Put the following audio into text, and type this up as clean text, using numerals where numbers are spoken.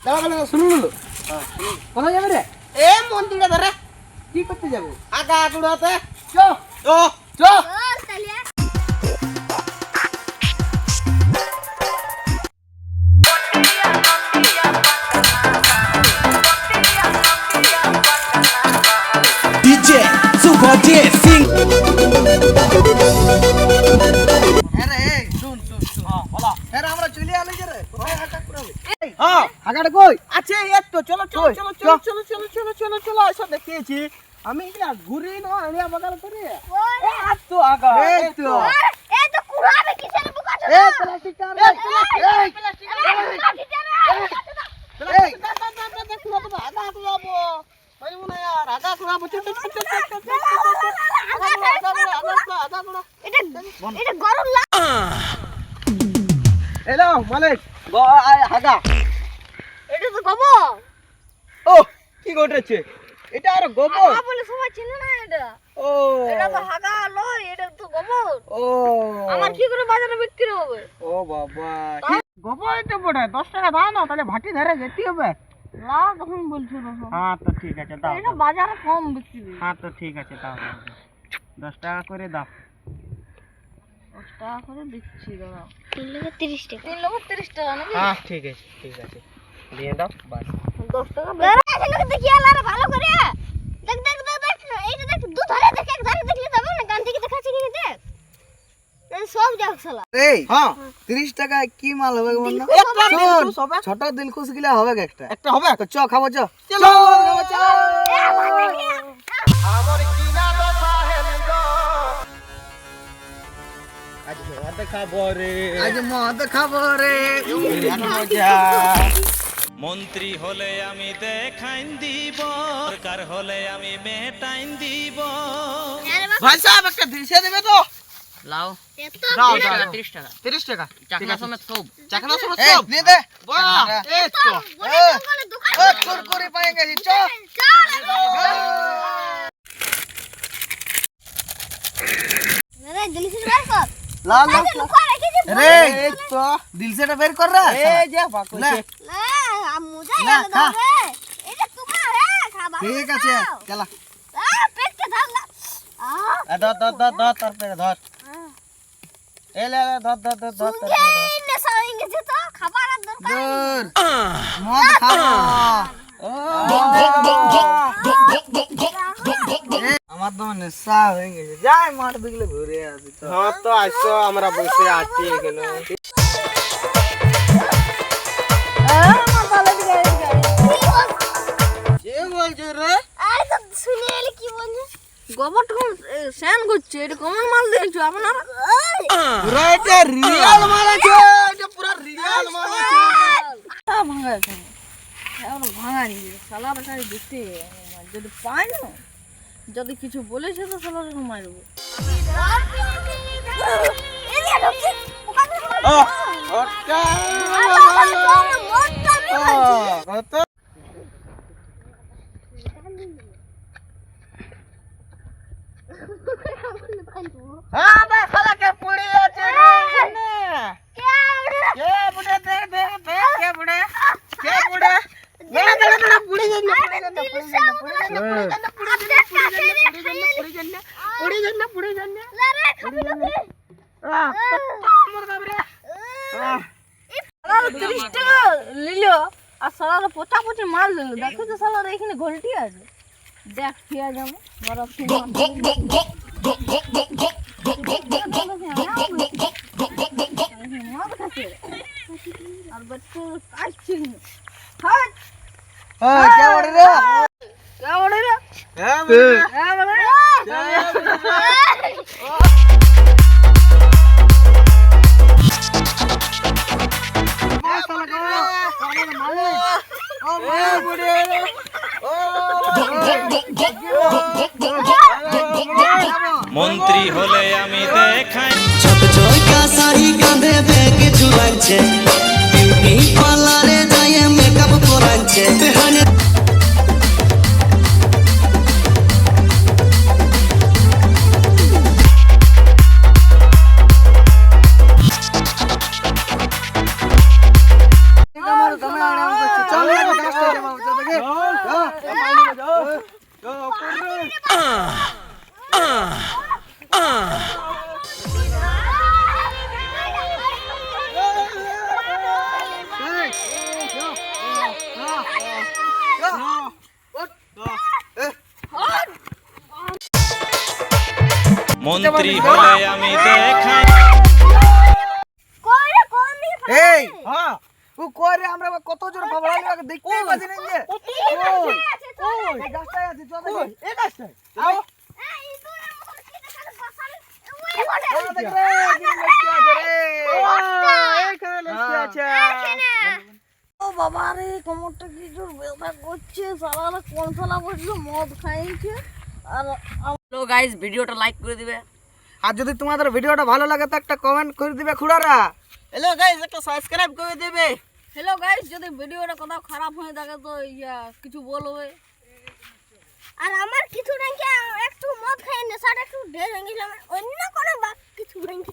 দাঁড়া শুনুন কোথায় যাবে রে? এ মন্দিরে ধরে কি করতে যাবে? আগা গুড়াতে চ ও চ। DJ Super DJ Sing আরে শুন বলা আরে আমরা চলে আলে যে রে কোথায় হাঁটা করাবে হ্যাঁ হাগাটা কই? আছে এই তো চলো চলো চলো চলো চলো চলো চলো চলো চলো এসে দেখিয়েছি আমি এগুলা ঘুরে না আড়িয়া বাগাল করে আর তো আগা এই তো এই তো কুড়াবে কিসের বুকা ছোট এ প্লাস্টিক কার এই প্লাস্টিক এই কুড়া তো আগা কুড়াবো মানে মনে यार আগা কুড়াবো চল চল চল আগা এটা গরম লা হ্যালো মালিক আগা এটা তো গোবর ও কি ঘটেছে এটা আর গোবর আগা বলে সবাই চিনে না এটা ও এটা তো হাগা লয় এটা তো গোবর ও আমার কি করে বাজারে বিক্রি হবে ও বাবা গোবর তো বড় 10 টাকা দাও না তাহলে ভাটি ধরে যেতে হবে না তখন বলছো না হ্যাঁ তো ঠিক আছে দাও এটা বাজারে কম বিক্রি হ্যাঁ তো ঠিক আছে দাও 10 টাকা করে দাও 10 টাকা করে দিচ্ছি দাদা 3 লোক 30 টাকা 3 লোক 30 টাকা নাকি হ্যাঁ ঠিক আছে দিয়ে দাও বাস 10 টাকা বেশি লোক দেখি আলারে ভালো করে দেখ দেখ দেখ দেখ এইটা দেখ দু ধারে দেখ এক ধারে দেখলে যাবে না গান থেকে দেখাচ্ছি কি দেখ এই সব যাক শালা এই হ্যাঁ 30 টাকায় কি মাল হবে বল না? একটা দিলখুশ হবে ছোট দিলখুশ গিলা হবে একটা। একটা হবে তো চ খাবো চ। চলো এ আমার দেখি আমার কিনা দশা হেলি গো আজ ভাত খাবো রে আজ মদ খাবো রে। মজা মন্ত্রী হলে আমি দেখাইন দিব সরকার হলে আমি মেটাইন দিব ভাই সাহেব একটা দিশে দেবে তো লাও এত দাও 30 টাকা 30 টাকা চাকনা সমেত সব চাকনা সমস্ত এই নে দে। বাহ এই তো বলে দোকান ও কুরকুরি পাই গেছি চ। রে জলদি বের কর লা লা লুকা রেখেছি রে এই তো দিল সেটা বের কর রে। এই যে বাকু না না মুজে না, গেল খা। রে এটা তোমার রে খাবা ঠিক আছে চলা। পেটে ধর না ধর তোর পেটে ধর এই লে ধর সুঙ্গে ইনে সাইঙ্গে তো খাবার দরকার দূর মদ খাবো। আমার তো নেশা হয়ে গেছে যাই মাঠ দিকে ঘুরে আসি তো। হ্যাঁ তো আসো আমরা বসে আছি এখানে আমার ভালো দিকে কে বলছে রে আরে তো শুনে এলে কি বলছিস গোবর কোন স্যান করছে এটা কমন মাল দিয়েছো আপনারা পুরো এটা রিয়েল মাল আছে এটা পুরো রিয়েল মাল আছে ভাঙা আছে এবার ভাঙা নিয়ে সালার সারি দেখতে যদি পাই না যদি কিছু বলেছে তো সালার মারবো ওটা কত হ্যাঁ বা খালাকে পড়ে আছে রে এখানে কে বুড়ে দেখ কে বুড়ে দাঁড়া পুড়ে যান সালার পোটাপটি মাল দিল দেখো তো সালার এখানে ঘোলটি আছে দেখ ফিয়া যাবো বরফ আর বচ্চে কাটছে হাট क्या बोल रहे हो? क्या बोल रहे हो হ্যাঁ क्या बोल रहे মন্ত্রী হলে আমি দেখাই ছোট ছোটা শাড়ি কাঁধে ব্যাগ ঝুলাচ্ছে বিউটি পার্লারে যায় মেকআপ করাচ্ছে বেহানে चल মন্ত্রী হলে আমি দেখাই কইরে কোন দিকে এই ও কই রে আমরা কত জোর ফাবড়া লাগে দেখতেই পাচ্ছি না যে কই আছে চল এই গাছটাই আছে চল দেখি এই গাছটায় আও এই ইঁদুরের মতন কি দেখালে বসালে ওই বলে দেখ রে কি লক্ষ্য আছে রে এইখানে লস্যি আছে ও বাবা রে কোমরটা কি জোর ব্যথা করছে সারা কোন সালা বসলো মদ খাইছে আর তো গাইস ভিডিওটা লাইক করে দিবে আর যদি তোমাদের ভিডিওটা ভালো লাগে তো একটা কমেন্ট করে দিবে খুড়ারা হ্যালো গাইস একটা সাবস্ক্রাইব করে দেবে হ্যালো গাইস যদি ভিডিওটা কোথাও খারাপ হয়ে থাকে তো কিছু বলবে আর আমার কিছু নাকি একটু মদ খাই নেশাটা একটু ঢের হয়ে গেছিল অন্য কোনো কিছু নাকি